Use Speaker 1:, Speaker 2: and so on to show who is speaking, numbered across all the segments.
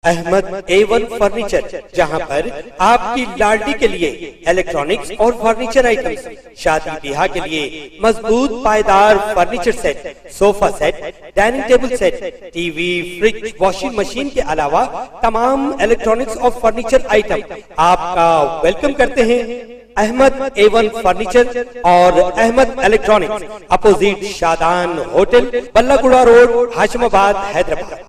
Speaker 1: Ahmad A1 furniture, जहां पर आपकी लाडली के लिए इलेक्ट्रॉनिक्स और फर्नीचर आइटम्स, शादी ब्याह के लिए मजबूत पायदार furniture set, sofa set, dining table set, TV, fridge, washing machine के अलावा तमाम इलेक्ट्रॉनिक्स और फर्नीचर आइटम आपका वेलकम करते हैं। अहमद A1 फर्नीचर और Ahmed electronics, opposite Shadan hotel, Ballaguda road, Hashimabad, Hyderabad.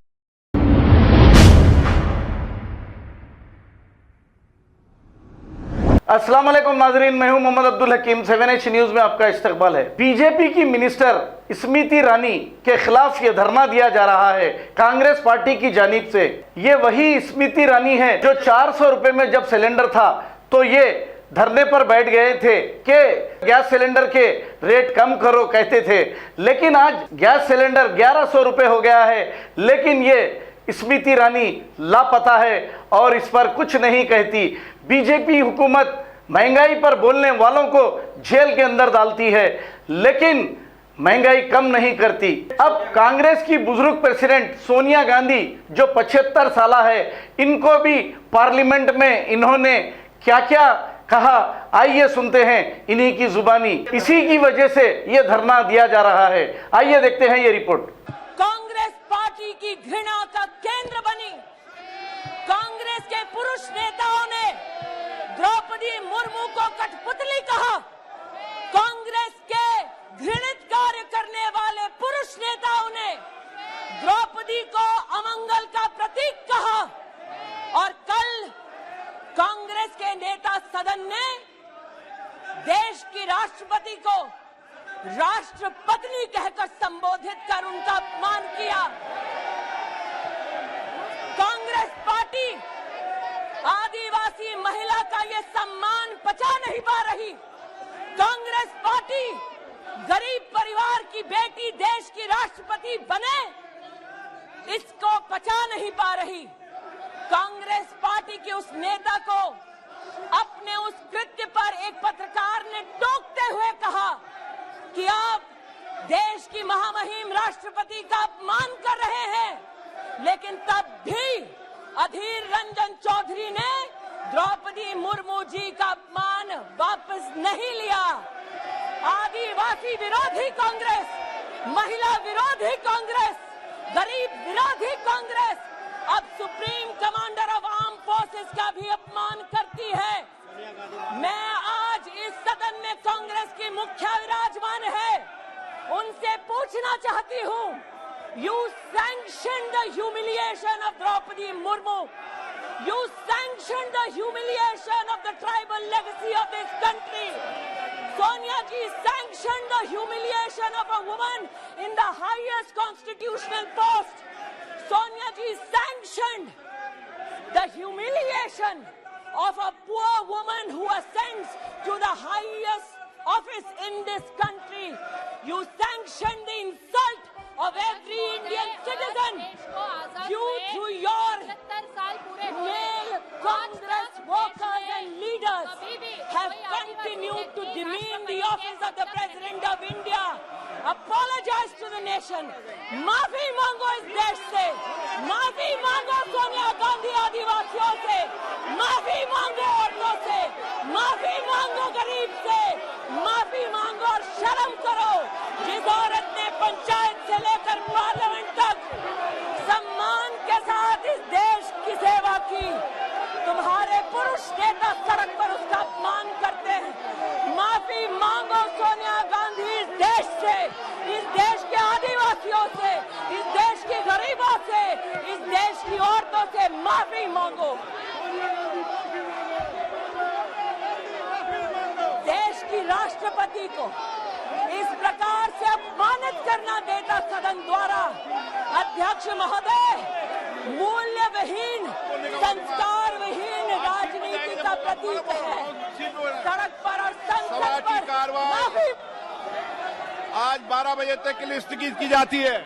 Speaker 2: अस्सलाम वालेकुम नाजरीन, मैं हूं मोहम्मद अब्दुल हकीम। 7H न्यूज में आपका इस्तकबाल है। बीजेपी की मिनिस्टर स्मृति ईरानी के खिलाफ ये धरना दिया जा रहा है कांग्रेस पार्टी की जानिब से। ये वही स्मृति ईरानी है जो 400 रुपए में जब सिलेंडर था तो ये धरने पर बैठ गए थे कि गैस सिलेंडर के रेट कम करो कहते थे, लेकिन आज गैस सिलेंडर 1100 रुपए हो गया है, लेकिन ये स्मृति ईरानी लापता है और इस पर कुछ नहीं कहती। बीजेपी हुकूमत महंगाई पर बोलने वालों को जेल के अंदर डालती है, लेकिन महंगाई कम नहीं करती। अब कांग्रेस की बुजुर्ग प्रेसिडेंट सोनिया गांधी जो 75 साल है, इनको भी पार्लियामेंट में इन्होंने क्या क्या कहा, आइए सुनते हैं इन्हीं की जुबानी। इसी की वजह से ये धरना दिया जा रहा है। आइए देखते हैं ये रिपोर्ट।
Speaker 3: कांग्रेस पार्टी की घृणा का केंद्र बनी कांग्रेस के पुरुष नेताओं ने द्रौपदी मुर्मू को कठपुतली कहा। कांग्रेस के घृणित कार्य करने वाले पुरुष नेताओं ने द्रौपदी को अमंगल का प्रतीक कहा और कल कांग्रेस के नेता सदन ने देश की राष्ट्रपति को राष्ट्रपत्नी कहकर संबोधित कर उनका अपमान किया। कांग्रेस पार्टी आदिवासी महिला का ये सम्मान पचा नहीं पा रही। कांग्रेस पार्टी गरीब परिवार की बेटी देश की राष्ट्रपति बने, इसको पचा नहीं पा रही। कांग्रेस पार्टी के उस नेता को अपने उस कृत्य पर एक पत्रकार ने टोकते हुए कहा कि आप देश की महामहिम राष्ट्रपति का अपमान कर रहे हैं, लेकिन तब भी अधीर रंजन चौधरी ने द्रौपदी मुर्मू जी का अपमान वापस नहीं लिया। आदिवासी विरोधी कांग्रेस, महिला विरोधी कांग्रेस, गरीब विरोधी कांग्रेस अब supreme commander of arm forces का भी अपमान करती है। मैं आज इस सदन में कांग्रेस की मुखिया विराजमान है, उनसे पूछना चाहती हूँ, you sanction the humiliation of Droupadi Murmu, you sanction the humiliation of the tribal legacy of this country. Sonia ji sanctioned the humiliation of a woman in the highest constitutional post. Sonia ji sanctioned the humiliation of a poor woman who ascends to the highest office in this country. You sanctioned the insult of every Indian citizen. You through your male Congress workers and leaders have continued to demean the office of the President of India. Apologize to the nation. माफी मांगो इस देश से, माफी मांगो सोनिया गांधी आदिवासियों से, माफी मांगो औरतों से, माफी मांगो गरीब से, माफी मांगो और शर्म करो। जिस औरत ने पंचायत से लेकर पार्लियामेंट तक सम्मान के साथ इस देश की सेवा की, तुम्हारे पुरुष नेता सड़क पर उसका अपमान करते हैं। माफी मांगो सोनिया गांधी इस देश से, इस देश के आदिवासियों से, इस देश के गरीबों से, इस देश की औरतों से माफी मांगो। देश की राष्ट्रपति को इस प्रकार से अपमानित करना नेता सदन द्वारा, अध्यक्ष महोदय, मूल्य विहीन, संस्कार विहीन राजनीति का प्रतीक है। सड़क पर और संसद पर माफी।
Speaker 4: आज 12 बजे तक के लिए स्थगित की जाती है।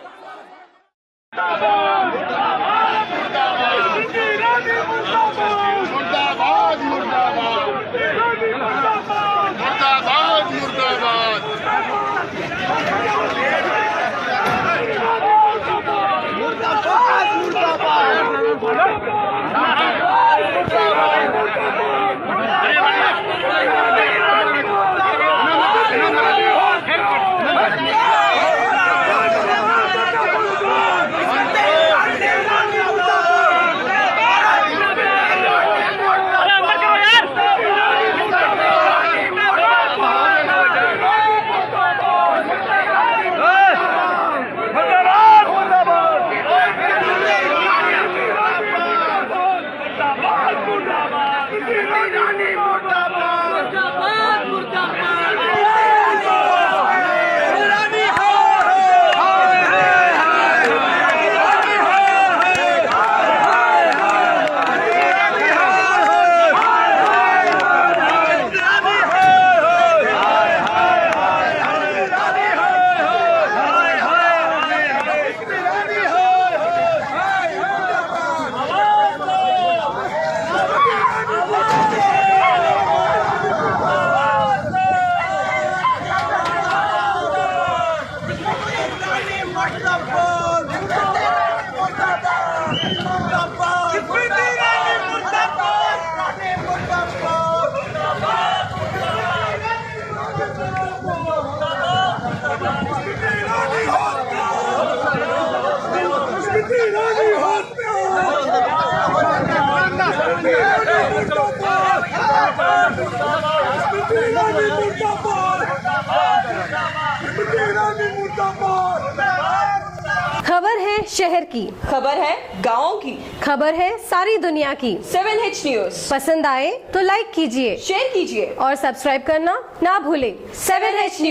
Speaker 5: मुर्दाबाद मुर्दाबाद खबर है शहर की,
Speaker 3: खबर है गाँव की,
Speaker 5: खबर है सारी दुनिया की।
Speaker 3: 7H न्यूज
Speaker 5: पसंद आए तो लाइक कीजिए,
Speaker 3: शेयर कीजिए
Speaker 5: और सब्सक्राइब करना ना भूलें।
Speaker 3: 7H news.